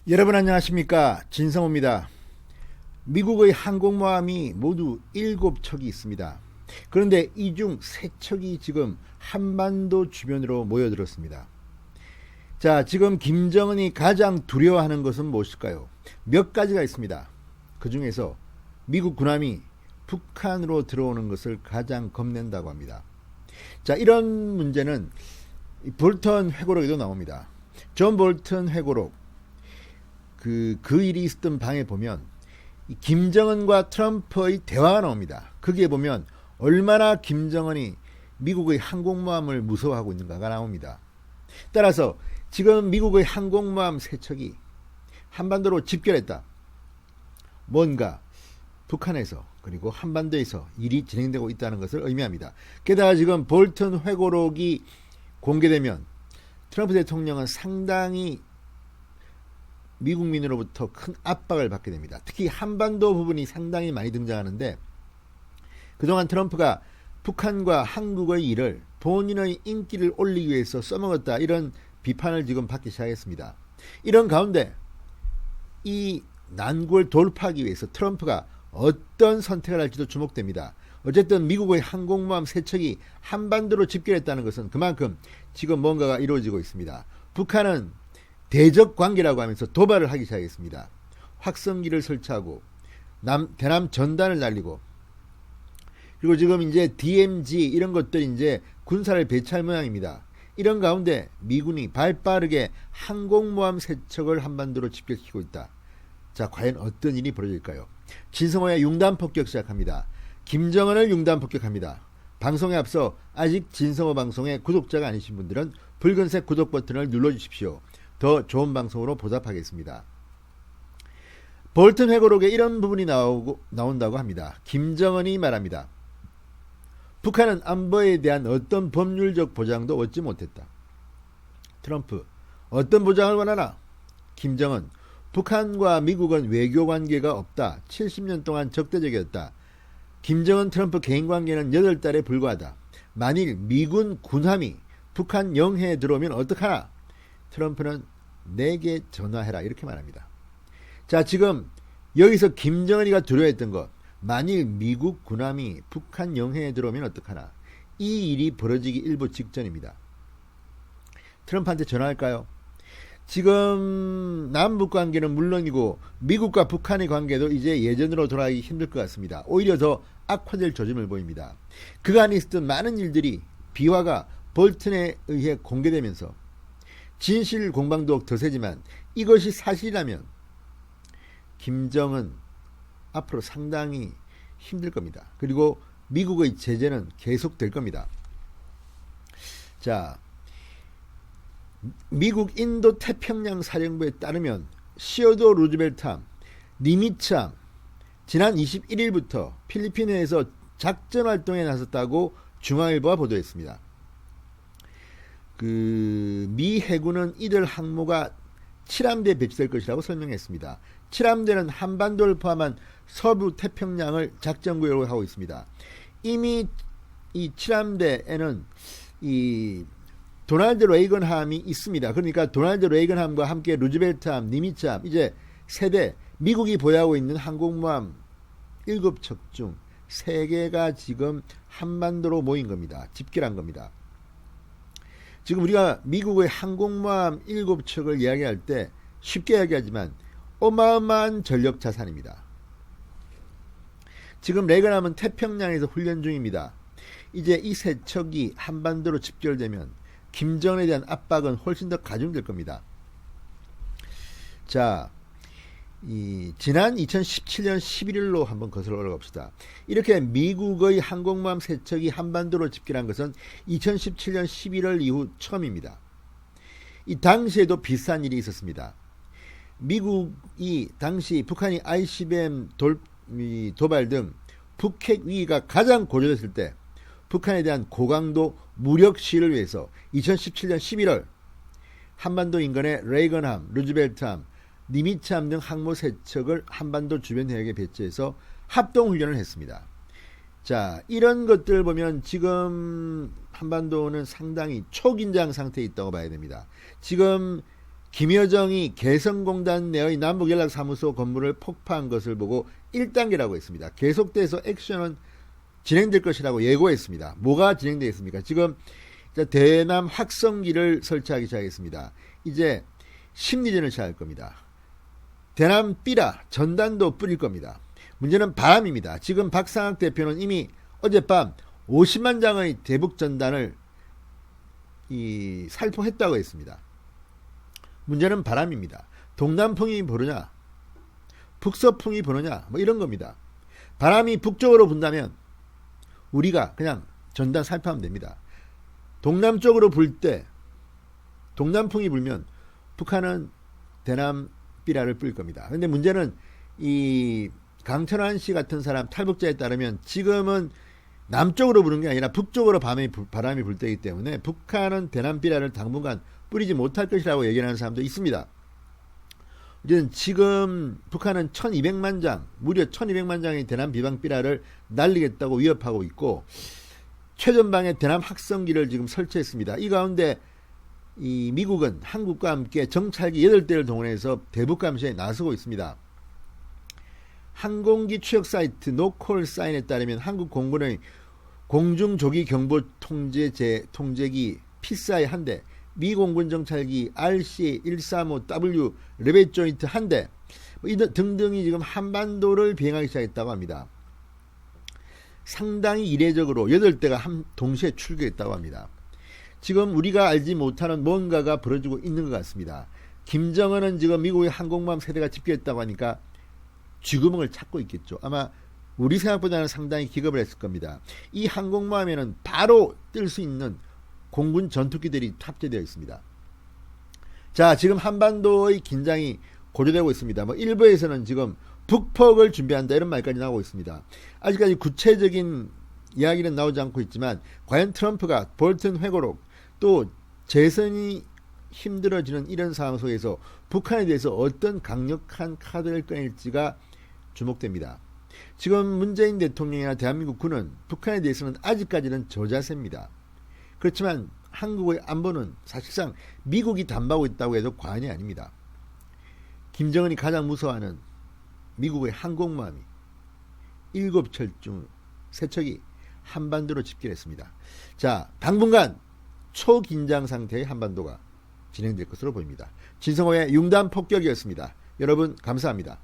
여러분 안녕하십니까, 진성호입니다. 미국의 항공모함이 모두 7척이 있습니다. 그런데 이 중 3척이 지금 한반도 주변으로 모여들었습니다. 자, 지금 김정은이 가장 두려워하는 것은 무엇일까요? 몇 가지가 있습니다. 그 중에서 미국 군함이 북한으로 들어오는 것을 가장 겁낸다고 합니다. 자, 이런 문제는 볼턴 회고록에도 나옵니다. 존 볼턴 회고록 그 일이 있었던 방에 보면 김정은과 트럼프의 대화가 나옵니다. 거기에 보면 얼마나 김정은이 미국의 항공모함을 무서워하고 있는가가 나옵니다. 따라서 지금 미국의 항공모함 3척이 한반도로 집결했다. 뭔가 북한에서 그리고 한반도에서 일이 진행되고 있다는 것을 의미합니다. 게다가 지금 볼턴 회고록이 공개되면 트럼프 대통령은 상당히 미국민으로부터 큰 압박을 받게 됩니다. 특히 한반도 부분이 상당히 많이 등장하는데, 그동안 트럼프가 북한과 한국의 일을 본인의 인기를 올리기 위해서 써먹었다, 이런 비판을 지금 받기 시작했습니다. 이런 가운데 이 난국을 돌파하기 위해서 트럼프가 어떤 선택을 할지도 주목됩니다. 어쨌든 미국의 항공모함 3척이 한반도로 집결했다는 것은 그만큼 지금 뭔가가 이루어지고 있습니다. 북한은 대적 관계라고 하면서 도발을 하기 시작했습니다. 확성기를 설치하고 대남 전단을 날리고, 그리고 지금 이제 DMZ 이런 것들이 이제 군사를 배치할 모양입니다. 이런 가운데 미군이 발빠르게 항공모함 3척을 한반도로 집결시키고 있다. 자, 과연 어떤 일이 벌어질까요? 진성호의 융단 폭격 시작합니다. 김정은을 융단 폭격합니다. 방송에 앞서 아직 진성호 방송의 구독자가 아니신 분들은 붉은색 구독 버튼을 눌러주십시오. 더 좋은 방송으로 보답하겠습니다. 볼턴 회고록에 이런 부분이 나온다고 합니다. 김정은이 말합니다. 북한은 안보에 대한 어떤 법률적 보장도 얻지 못했다. 트럼프, 어떤 보장을 원하나? 김정은, 북한과 미국은 외교관계가 없다. 70년 동안 적대적이었다. 김정은 트럼프 개인관계는 8달에 불과하다. 만일 미군 군함이 북한 영해에 들어오면 어떡하나? 트럼프는 내게 전화해라, 이렇게 말합니다. 자, 지금 여기서 김정은이가 두려워했던 것, 만일 미국 군함이 북한 영해에 들어오면 어떡하나? 이 일이 벌어지기 일부 직전입니다. 트럼프한테 전화할까요? 지금 남북 관계는 물론이고 미국과 북한의 관계도 이제 예전으로 돌아가기 힘들 것 같습니다. 오히려 더 악화될 조짐을 보입니다. 그간에 있었던 많은 일들이 비화가 볼턴에 의해 공개되면서 진실 공방도 더 세지만 이것이 사실이라면 김정은 앞으로 상당히 힘들 겁니다. 그리고 미국의 제재는 계속될 겁니다. 자, 미국 인도 태평양 사령부에 따르면 시어도 루즈벨트함, 니미츠함 지난 21일부터 필리핀에서 작전 활동에 나섰다고 중앙일보가 보도했습니다. 미 해군은 이들 항모가 7함대에 배치될 것이라고 설명했습니다. 7함대는 한반도를 포함한 서부 태평양을 작전구역으로 하고 있습니다. 이미 이 7함대에는 이 도널드 레이건함이 있습니다. 그러니까 도널드 레이건함과 함께 루즈벨트함, 니미츠함, 이제 세대 미국이 보유하고 있는 항공모함 7척 중 3개가 지금 한반도로 모인 겁니다. 집결한 겁니다. 지금 우리가 미국의 항공모함 7척을 이야기할 때 쉽게 이야기하지만 어마어마한 전력 자산입니다. 지금 레이건함은 태평양에서 훈련 중입니다. 이제 이 3척이 한반도로 집결되면 김정은에 대한 압박은 훨씬 더 가중될 겁니다. 자, 지난 2017년 11일로 한번 거슬러 올라갑시다. 이렇게 미국의 항공모함 3척이 한반도로 집결한 것은 2017년 11월 이후 처음입니다. 이 당시에도 비슷한 일이 있었습니다. 미국이 당시 북한이 ICBM 도발 등 북핵 위기가 가장 고조됐을 때 북한에 대한 고강도 무력 시위를 위해서 2017년 11월 한반도 인근의 레이건함, 루즈벨트함, 니미츠함 등 항모 3척을 한반도 주변 해역에 배치해서 합동훈련을 했습니다. 자, 이런 것들 보면 지금 한반도는 상당히 초긴장 상태에 있다고 봐야 됩니다. 지금 김여정이 개성공단 내의 남북연락사무소 건물을 폭파한 것을 보고 1단계라고 했습니다. 계속돼서 액션은 진행될 것이라고 예고했습니다. 뭐가 진행되겠습니까? 지금 대남 확성기를 설치하기 시작했습니다. 이제 심리전을 시작할 겁니다. 대남 삐라 전단도 뿌릴 겁니다. 문제는 바람입니다. 지금 박상학 대표는 이미 어젯밤 50만 장의 대북 전단을 살포했다고 했습니다. 문제는 바람입니다. 동남풍이 부느냐 북서풍이 부느냐 뭐 이런 겁니다. 바람이 북쪽으로 분다면 우리가 그냥 전단 살포하면 됩니다. 동남쪽으로 불 때 동남풍이 불면 북한은 대남 삐라를 뿌릴 겁니다. 그런데 문제는 이 강천환 씨 같은 사람 탈북자에 따르면 지금은 남쪽으로 부는 게 아니라 북쪽으로 바람이 불 때이기 때문에 북한은 대남 삐라를 당분간 뿌리지 못할 것이라고 얘기하는 사람도 있습니다. 이제는 지금 북한은 1200만 장, 무려 1200만 장의 대남 비방 삐라를 날리겠다고 위협하고 있고 최전방에 대남 확성기를 지금 설치했습니다. 이 가운데 이 미국은 한국과 함께 정찰기 8대를 동원해서 대북 감시에 나서고 있습니다. 항공기 추적 사이트 노콜 사인에 따르면 한국 공군의 공중조기 경보 통제기 피사이 한 대, 미 공군 정찰기 RC-135W 레벳 조인트 한 대 등등이 지금 한반도를 비행하기 시작했다고 합니다. 상당히 이례적으로 8대가 동시에 출격했다고 합니다. 지금 우리가 알지 못하는 뭔가가 벌어지고 있는 것 같습니다. 김정은은 지금 미국의 항공모함 세대가 집결했다고 하니까 쥐구멍을 찾고 있겠죠. 아마 우리 생각보다는 상당히 기겁을 했을 겁니다. 이 항공모함에는 바로 뜰 수 있는 공군 전투기들이 탑재되어 있습니다. 자, 지금 한반도의 긴장이 고조되고 있습니다. 일부에서는 지금 북폭을 준비한다 이런 말까지 나오고 있습니다. 아직까지 구체적인 이야기는 나오지 않고 있지만 과연 트럼프가 볼튼 회고록 또 재선이 힘들어지는 이런 상황 속에서 북한에 대해서 어떤 강력한 카드를 꺼낼지가 주목됩니다. 지금 문재인 대통령이나 대한민국 군은 북한에 대해서는 아직까지는 저자세입니다. 그렇지만 한국의 안보는 사실상 미국이 담보하고 있다고 해도 과언이 아닙니다. 김정은이 가장 무서워하는 미국의 항공모함이 7척 중 3척이 한반도로 집결했습니다. 자, 당분간 초긴장 상태의 한반도가 진행될 것으로 보입니다. 진성호의 융단 폭격이었습니다. 여러분 감사합니다.